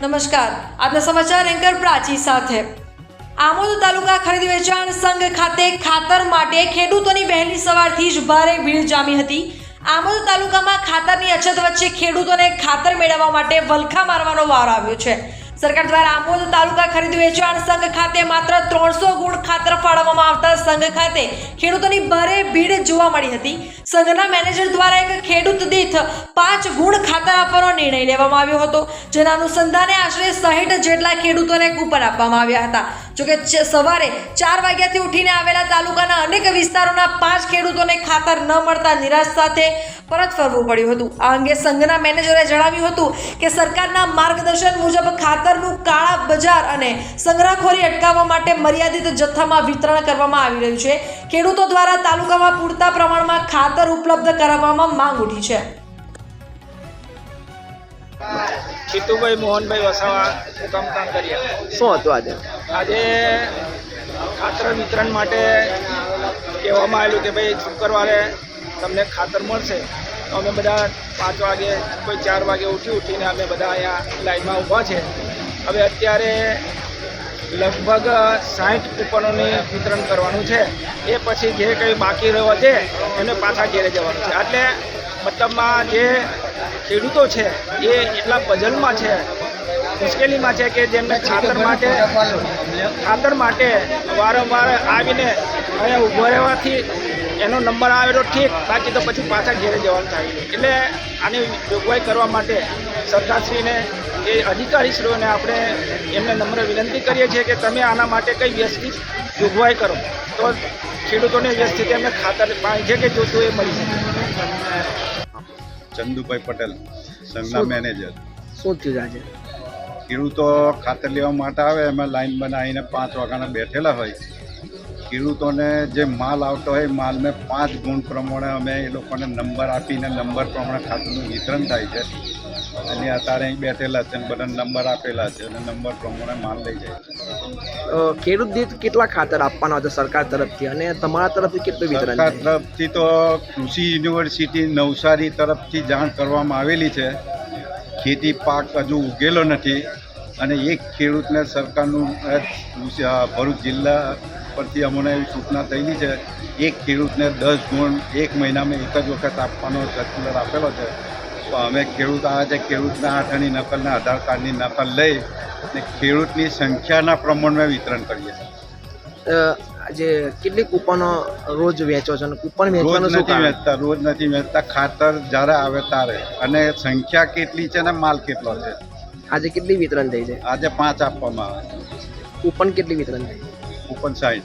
નમસ્કાર, આજના સમાચાર એન્કર પ્રાચી સાથે। આમોદ તાલુકા ખરીદ વેચાણ સંઘ ખાતે ખાતર માટે ખેડૂતોની વહેલી સવારથી જ ભારે ભીડ જામી હતી। આમોદ તાલુકામાં ખાતરની અછત વચ્ચે ખેડૂતોને ખાતર મેળવવા માટે વલખા મારવાનો વારો આવ્યો છે। સરકાર દ્વારા આમોદ તાલુકા ખરીદ વેચાણ સંઘ ખાતે માત્ર 300 ગુણ ખાતર ફાળવવામાં આવતા સંઘ ખાતે ખેડૂતોની ભારે ભીડ જોવા મળી હતી। સંઘના મેનેજર દ્વારા એક ખેડૂત દીઠ 5 ગુણ ખાતર આપવાનો નિર્ણય લેવામાં આવ્યો હતો, જેના અનુસંધાને આશરે 60 જેટલા ખેડૂતોને કૂપન આપવામાં આવ્યા હતા। જોકે સવારે 4 વાગ્યાથી ઉઠીને આવેલા તાલુકાના અનેક વિસ્તારોના 5 ખેડૂતોને ખાતર ન મળતા નિરાશ સાથે પરત ફરવું પડ્યું હતું। આ અંગે સંઘના મેનેજરે જણાવ્યું હતું કે સરકારના માર્ગદર્શન મુજબ ખાતરનું કાળા બજાર અને સંગ્રહખોરી અટકાવવા માટે મર્યાદિત જથ્થામાં વિતરણ કરવામાં આવી રહ્યું છે। ખેડૂતો દ્વારા તાલુકામાં પૂરતા પ્રમાણમાં ખાતર ઉપલબ્ધ કરાવવામાં માંગ ઉઠી છે। ખીતુભાઈ મોહનભાઈ વસાવા મુકામ કાંકરિયા। શું હતું આજે ખાતર વિતરણ માટે કહેવામાં આવેલું કે ભાઈ શુક્રવારે તમને ખાતર મળશે। તો અમે બધા 5 વાગે કોઈ 4 વાગે ઉઠીને અમે બધા અહીંયા લાઈનમાં ઊભા છે। હવે અત્યારે લગભગ 60 કૂપનોની વિતરણ કરવાનું છે। એ પછી જે કંઈ બાકી રહેવા છે એને પાછા ઘેરે જવાનું છે। એટલે મતલબમાં જે ખેડૂતો છે એ એટલા પઝલમાં છે, મુશ્કેલીમાં છે કે જેમને ખાતર માટે વારંવાર આવીને અહીંયા ઊભો રહેવાથી એનો નંબર આવેલો ઠીક, બાકી તો પછી પાછા ઘેરે જવાનું થાય। એટલે આની જોગવાઈ કરવા માટે સરકારશ્રીને એ અધિકારીશ્રીઓને આપણે એમને નમ્ર વિનંતી કરીએ છીએ કે તમે આના માટે કંઈ વ્યવસ્થિત જોગવાઈ કરો તો ખેડૂતોને વ્યવસ્થિત એમને ખાતર પાણી જે કંઈ જોતું એ મળી શકે। ચંદુભાઈ પટેલ, સંઘના મેનેજર। શું થયું આજે? ખેડૂતો ખાતર લેવા માટે આવે, એમાં લાઈન બનાવીને 5 વાગ્યાના બેઠેલા હોય। ખેડૂતોને જે માલ આવતો હોય માલને 5 ગુણ પ્રમાણે અમે એ લોકોને નંબર આપીને નંબર પ્રમાણે ખાતરનું વિતરણ થાય છે। અને અત્યારે અહીં બેઠેલા છે, બધા નંબર આપેલા છે અને નંબર પ્રમાણે માલ લઈ જાય છે। ખેડૂત દીઠ કેટલા ખાતર આપવાના હતા સરકાર તરફથી અને તમારા તરફથી કેટલું વિતરણ સરકાર છે? તરફથી તો કૃષિ યુનિવર્સિટી નવસારી તરફથી જાણ કરવામાં આવેલી છે। ખેતી પાક હજુ ઉગેલો નથી અને એક ખેડૂતને સરકારનું ભરૂચ જિલ્લા પરથી અમને એવી સૂચના થયેલી છે, એક ખેડૂતને 10 ગુણ 1 મહિનામાં એક જ વખત આપવાનો સર્ક્યુલર આપેલો છે। તો અમે ખેડૂત આવે છે, ખેડૂતના આધારની નકલને આધાર કાર્ડની નકલ લઈ અને ખેડૂતની સંખ્યાના પ્રમાણમાં વિતરણ કરીએ છીએ। આજે કેટલી કૂપનો રોજ વેચો છો અને કૂપન રોજ વેચવાનું શું નથી કારણ? વેચતા, રોજ નથી વેચતા। ખાતર જ્યારે આવે ત્યારે અને સંખ્યા કેટલી છે ને માલ કેટલો છે। આજે કેટલી વિતરણ થઈ છે? આજે 5 આપવામાં આવે, કૂપન કેટલી વિતરણ થઈ? કૂપન 60।